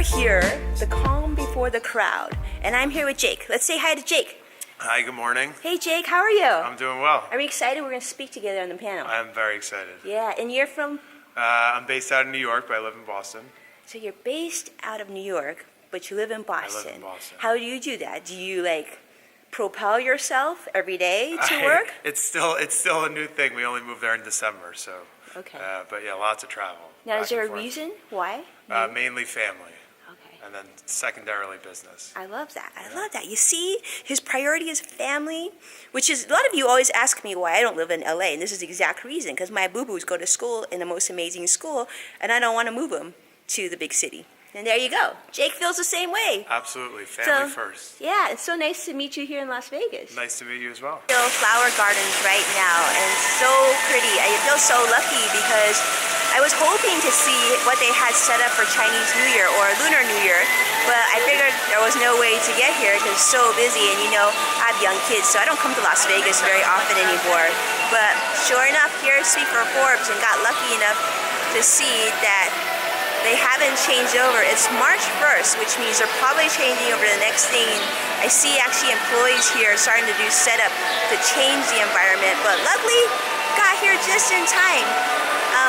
here, the calm before the crowd, and I'm here with Jake. Let's say hi to Jake. Hi, good morning. Hey Jake, how are you? I'm doing well. Are we excited? We're going to speak together on the panel. I'm very excited. Yeah, and you're from? I'm based out of New York, but I live in Boston. So you're based out of New York, but you live in Boston. I live in Boston. How do you do that? Do you like propel yourself every day to work? It's still a new thing. We only moved there in December, so. Okay. But yeah, lots of travel. Now, is there a forth. reason why? Mainly family. Okay. And then secondarily business. I love that. I love that. You see, his priority is family, which is, a lot of you always ask me why I don't live in LA, and this is the exact reason, because my boo-boos go to school in the most amazing school, and I don't want to move them to the big city. And there you go. Jake feels the same way. Absolutely. Family first. Yeah, it's so nice to meet you here in Las Vegas. Nice to meet you as well. Flower gardens right now, and so pretty. I feel so lucky because I was hoping to see what they had set up for Chinese New Year or Lunar New Year, but I figured there was no way to get here because it's so busy, and you know, I have young kids, so I don't come to Las Vegas very often anymore. But sure enough, here I speak for Forbes and got lucky enough to see that they haven't changed over. It's March 1st, which means they're probably changing over the next thing. I see actually employees here starting to do setup to change the environment, but luckily got here just in time.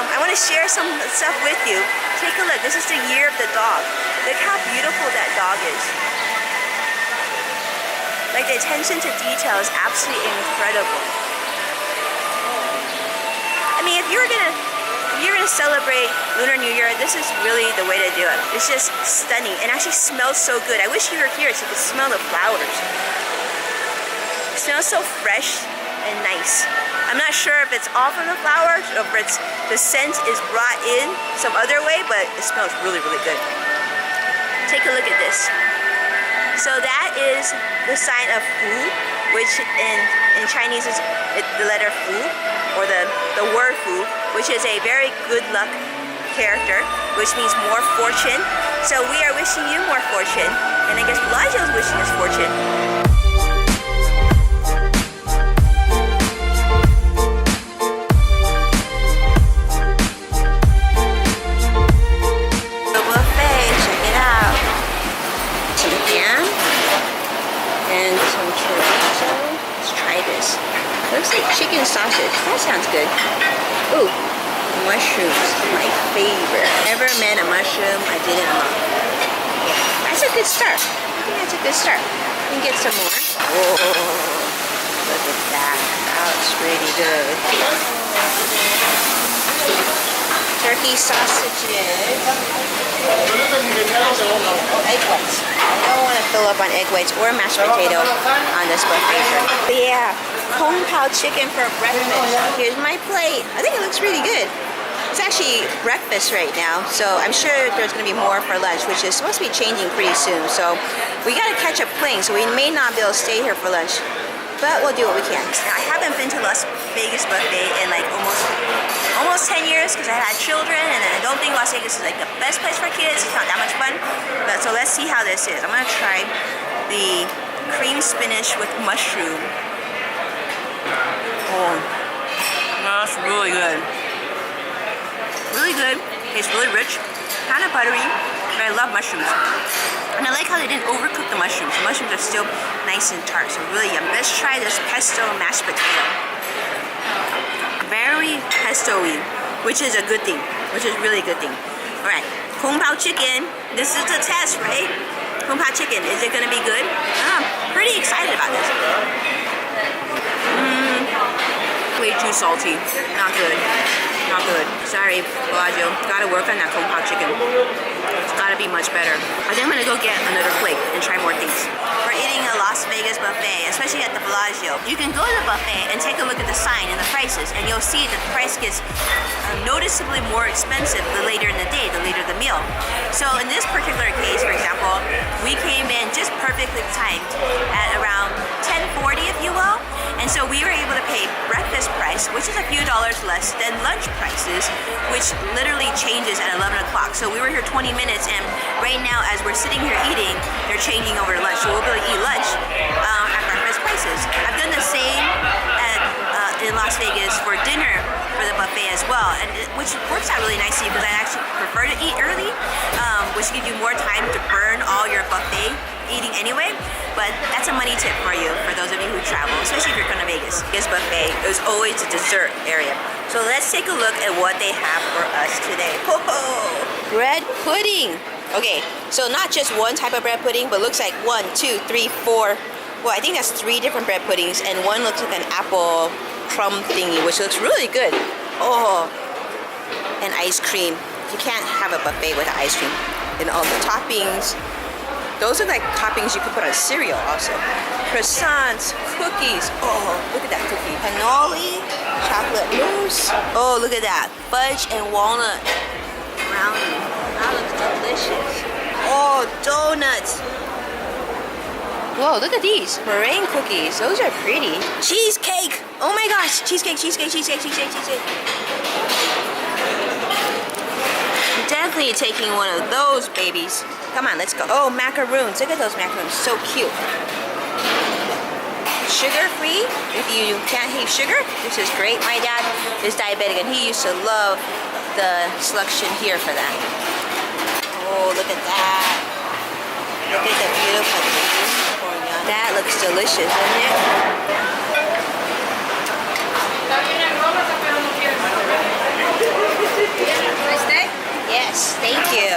I want to share some stuff with you. Take a look. This is the year of the dog. Look how beautiful that dog is. Like, the attention to detail is absolutely incredible. I mean, if you're gonna celebrate Lunar New Year, this is really the way to do it. It's just stunning and actually smells so good. I wish you were here so you could smell the flowers. It smells so fresh and nice. I'm not sure if it's all from the flowers or if it's the scent is brought in some other way, but it smells really, really good. Take a look at this. So that is the sign of Fu, which in Chinese is the letter Fu, or the word Fu, which is a very good luck character, which means more fortune. So we are wishing you more fortune, and I guess Bellagio's wishing us fortune. The buffet, check it out. Some ham and some chorizo. Let's try this. Looks like chicken sausage. That sounds good. Ooh, mushrooms, my favorite. Never met a mushroom I didn't love. That's a good start. I think that's a good start. We can get some more. Oh, look at that. That's really good. Turkey sausages. Egg whites. I don't want to fill up on egg whites or mashed potato on this buffet. But yeah, Kung Pao chicken for breakfast. Here's my plate. I think it looks really good. It's actually breakfast right now, so I'm sure there's going to be more for lunch, which is supposed to be changing pretty soon. So we got to catch a plane, so we may not be able to stay here for lunch, but we'll do what we can. Now, I haven't been to Las Vegas buffet in like almost 10 years because I had children, and I don't think Las Vegas is like the best place for kids. It's not that much fun. But so let's see how this is. I'm going to try the cream spinach with mushroom. Oh, that's really good. Really good. Tastes really rich, kind of buttery, but I love mushrooms. And I like how they didn't overcook the mushrooms. The mushrooms are still nice and tart, so really yum. Let's try this pesto mashed potato. Very pesto-y, which is a good thing, which is really a good thing. All right, Kung Pao chicken. This is the test, right? Kung Pao chicken, is it gonna be good? I'm pretty excited about this. Way too salty, not good. Not good. Sorry, Bellagio. Gotta work on that Kung Pao chicken. It's gotta be much better. I think I'm gonna go get another plate and try more things. We're eating a Las Vegas buffet, especially at the Bellagio. You can go to the buffet and take a look at the sign and the prices, and you'll see that the price gets noticeably more expensive the later in the day, the later the meal. So in this particular case, for example, we came in just perfectly timed at around 10:40, if you will. And so we were able to pay breakfast price, which is a few dollars less than lunch prices, which literally changes at 11 o'clock. So we were here 20 minutes, and right now, as we're sitting here eating, they're changing over to lunch. So we'll be able to eat lunch at breakfast prices. I've done the same in Las Vegas for dinner for the the buffet as well, and which works out really nicely because I actually prefer to eat early, which gives you more time to burn all your buffet eating anyway. But that's a money tip for you, for those of you who travel, especially if you're going to Vegas. This buffet is always a dessert area. So let's take a look at what they have for us today. Ho ho! Bread pudding. Okay, so not just one type of bread pudding, but looks like 1, 2, 3, 4. Well, I think that's 3 different bread puddings, and one looks like an apple crumb thingy, which looks really good. Oh, and ice cream. You can't have a buffet without ice cream. And all the toppings. Those are like toppings you could put on cereal also. Croissants, cookies. Oh, look at that cookie. Cannoli, chocolate mousse. Oh, look at that. Fudge and walnut brownie. That looks delicious. Oh, donuts. Whoa, look at these. Meringue cookies. Those are pretty. Cheesecake. Oh my gosh. Cheesecake, cheesecake, cheesecake, cheesecake, cheesecake. I'm definitely taking one of those babies. Come on, let's go. Oh, macaroons. Look at those macaroons. So cute. Sugar-free. If you can't eat sugar, this is great. My dad is diabetic, and he used to love the selection here for that. Oh, look at that. Look at the beautiful things. That looks delicious, doesn't it? Nice day? Yes, thank you.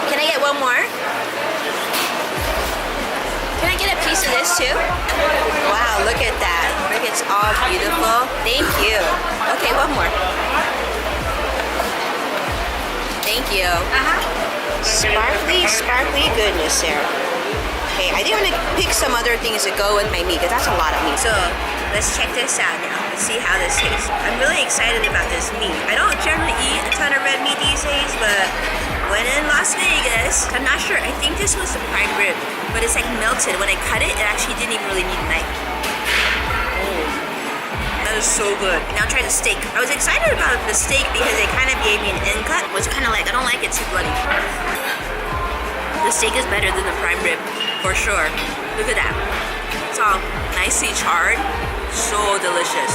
Can I get one more? Can I get a piece of this too? Wow, look at that. Look, it's all beautiful. Thank you. Okay, one more. Thank you. Sparkly goodness, Sarah. Okay, I think I'm gonna pick some other things to go with my meat, because that's a lot of meat. So let's check this out now. Let's see how this tastes. I'm really excited about this meat. I don't generally eat a ton of red meat these days, but when in Las Vegas, I'm not sure. I think this was the prime rib, but it's like melted. When I cut it, it actually didn't even really need a knife. Oh, that is so good. Now try the steak. I was excited about the steak because they kind of gave me an end cut, which kind of like, I don't like it too bloody. The steak is better than the prime rib, for sure. Look at that. It's all nicely charred. So delicious.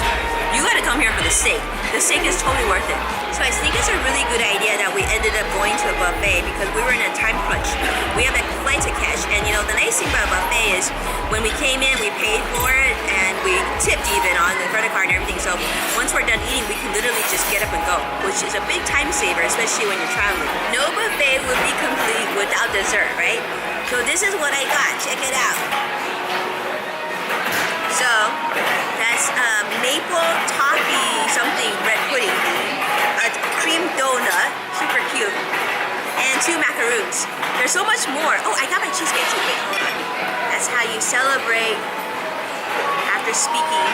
You gotta come here for the steak. The steak is totally worth it. So I think it's a really good idea that we ended up going to a buffet because we were in a time crunch. We have a flight to catch, and you know, the nice thing about a buffet is when we came in, we paid for it, and we tipped even on the credit card and everything. So once we're done eating, we can literally just get up and go, which is a big time saver, especially when you're traveling. No buffet would be complete without dessert, right? So this is what I got. Check it out. So that's maple toffee something bread pudding, a cream donut, super cute, and 2 macaroons. There's so much more. Oh, I got my cheesecake too. Wait, hold on. That's how you celebrate after speaking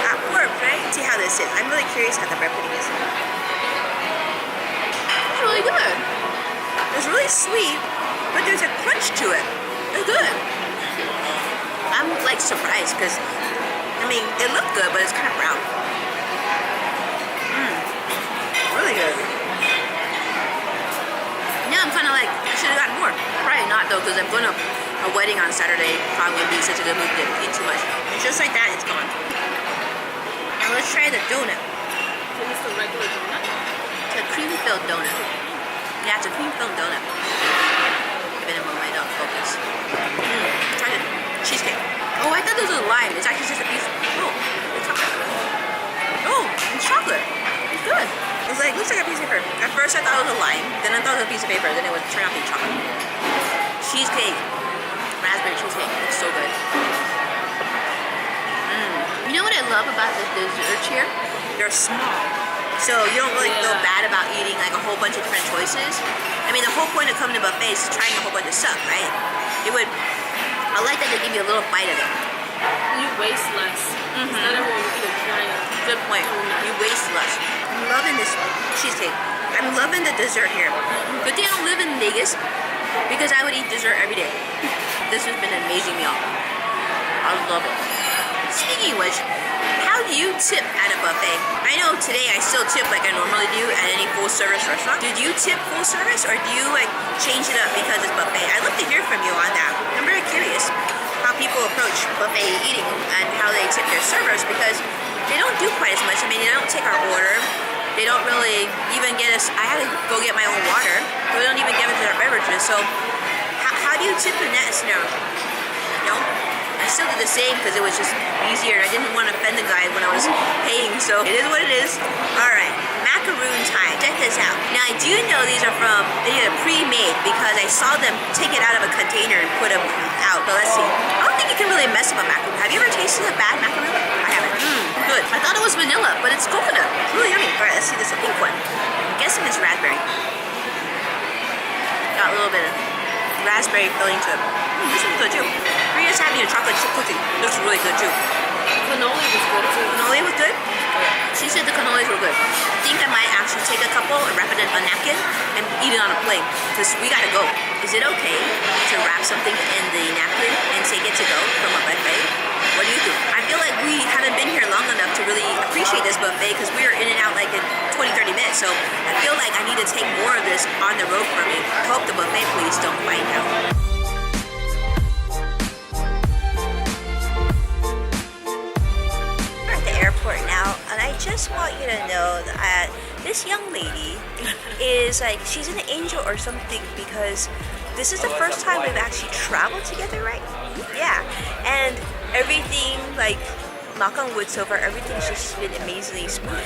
at work, right? See how this is. I'm really curious how the bread pudding is. It's really good. It's really sweet, but there's a crunch to it. It's good. I'm like surprised because, I mean, it looked good, but it's kind of brown. Really good. Now I'm kind of like, I should have gotten more. Probably not though, because I'm going to a wedding on Saturday. Probably wouldn't be such a good mood to eat too much. And just like that, it's gone. Now let's try the donut. So it's the regular donut? It's a cream-filled donut. Yeah, it's a cream-filled donut. Give it a moment, don't focus. Try the cheesecake. Oh, I thought this was lime. It's actually just a piece of, it's chocolate. Oh, it's chocolate. It's good. It's like, looks like a piece of paper. At first I thought it was a lime, then I thought it was a piece of paper, then it would turn out to be chocolate. Cheesecake. Raspberry cheesecake. It's so good. You know what I love about the desserts here? They're small. So you don't really feel bad about eating like a whole bunch of different choices. I mean, the whole point of coming to buffets is trying a whole bunch of stuff, right? I like that they give you a little bite of it. You waste less. Not everyone will eat a giant. Good point. You waste less. I'm loving this cheesecake. I'm loving the dessert here. Good thing I don't live in Vegas because I would eat dessert every day. This has been an amazing meal. I love it. Speaking of which, how do you tip at a buffet? I know today I still tip like I normally do at any full service restaurant. Did you tip full service or do you like change it up because it's buffet? I'd love to hear from you on that. I'm very curious how people approach buffet eating and how they tip their servers because they don't do quite as much. I mean, they don't take our order. They don't really even get us. I had to go get my own water. They don't even give us our beverages. So how do you tip in that scenario? No? I still did the same because it was just easier. I didn't want to offend the guy when I was paying, so it is what it is. Alright, macaroon time. Check this out. Now I do know these are they are pre-made because I saw them take it out of a container and put them out. So let's see. I don't think you can really mess up a macaroon. Have you ever tasted a bad macaroon? I haven't. Good. I thought it was vanilla, but it's coconut. It's really yummy. Alright, let's see this pink one. I'm guessing it's raspberry. Got a little bit of raspberry filling to it. This one's good too. Priya's having a chocolate chip cookie. Looks really good too. Cannoli was good too. Cannoli was good? She said the cannolis were good. I think I might actually take a couple and wrap it in a napkin and eat it on a plate because we gotta go. Is it okay to wrap something in the napkin and take it to go from a buffet? What do you think? I feel like we haven't been here long enough to really appreciate this buffet because we were in and out like in 20-30 minutes. So I feel like I need to take more of this on the road for me. I hope the buffet police don't find out. Airport now, and I just want you to know that this young lady is like, she's an angel or something because this is the first time we've actually traveled together, right? Yeah, and everything, like, knock on wood so far, everything's just been amazingly smooth.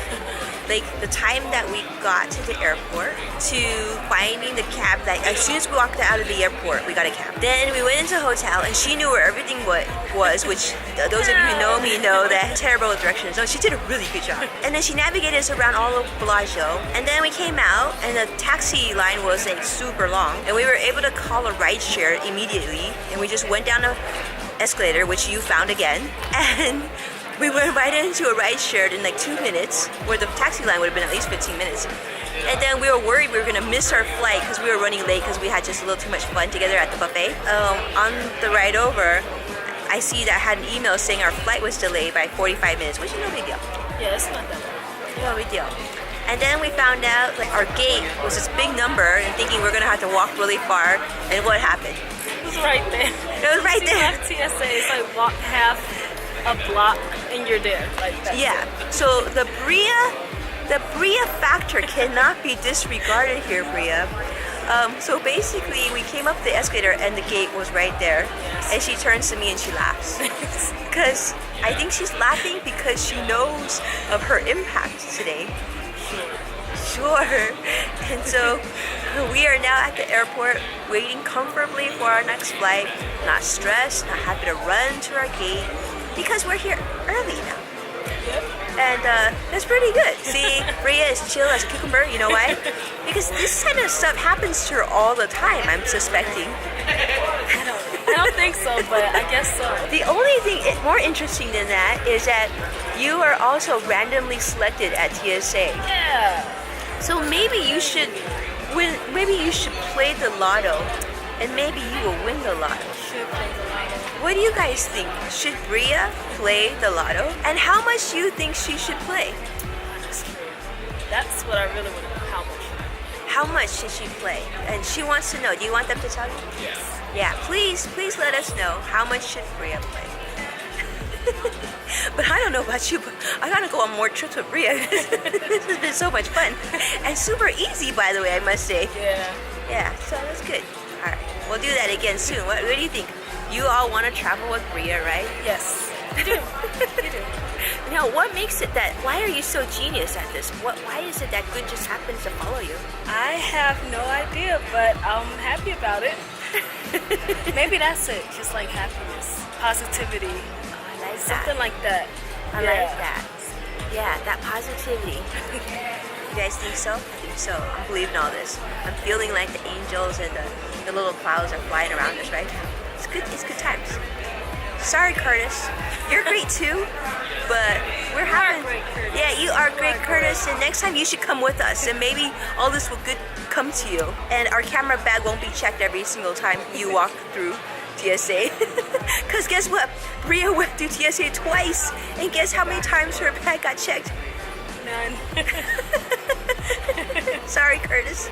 Like the time that we got to the airport to finding the cab, like as soon as we walked out of the airport, we got a cab. Then we went into a hotel and she knew where everything was, which those of you who know me know that terrible with directions. No, she did a really good job. And then she navigated us around all of Bellagio. And then we came out and the taxi line was like super long. And we were able to call a rideshare immediately. And we just went down the escalator, which you found again. And we went right into a ride shared in like 2 minutes, where the taxi line would have been at least 15 minutes. And then we were worried we were gonna miss our flight because we were running late because we had just a little too much fun together at the buffet. On the ride over, I see that I had an email saying our flight was delayed by 45 minutes, which is no big deal. Yeah, it's not that bad. No big deal. And then we found out like our gate was this big number and thinking we're gonna have to walk really far, and what happened? It was right there. It was right there. TSA, it's like walk half a block and you're there, like that. Yeah, so the Bria factor cannot be disregarded here, Bria. So basically we came up the escalator and the gate was right there. Yes. And she turns to me and she laughs. Because I think she's laughing because she knows of her impact today. Sure. And so we are now at the airport waiting comfortably for our next flight, not stressed, not having to run to our gate. Because we're here early now. Yep. And that's pretty good. See, Bria is chill as a cucumber. You know why? Because this kind of stuff happens to her all the time, I'm suspecting. I don't think so, but I guess so. The only thing more interesting than that is that you are also randomly selected at TSA. Yeah. So maybe you should play the lotto, and maybe you will win the lotto. Should play the lotto. What do you guys think? Should Bria play the lotto? And how much do you think she should play? That's what I really want to know. How much? How much should she play? And she wants to know. Do you want them to tell you? Yes. Yeah, please let us know. How much should Bria play? But I don't know about you, but I gotta go on more trips with Bria. This has been so much fun. And super easy, by the way, I must say. Yeah. Yeah, so that's good. All right, we'll do that again soon. What do you think? You all want to travel with Bria, right? Yes. You do. You do. Now, what makes it that, why are you so genius at this? Why is it that good just happens to follow you? I have no idea, but I'm happy about it. Maybe that's it. Just like happiness, positivity. I like something that. like that. I like that. Yeah, that positivity. You guys think so? I think so. I'm believing all this. I'm feeling like the angels and the little clouds are flying around us right now. It's good times. Sorry, Curtis. You're great too, but we're having. Yeah, you are great, Curtis. And next time you should come with us, and maybe all this will come to you. And our camera bag won't be checked every single time you walk through TSA. Because guess what? Bria went through TSA twice, and guess how many times her bag got checked? None. Sorry, Curtis.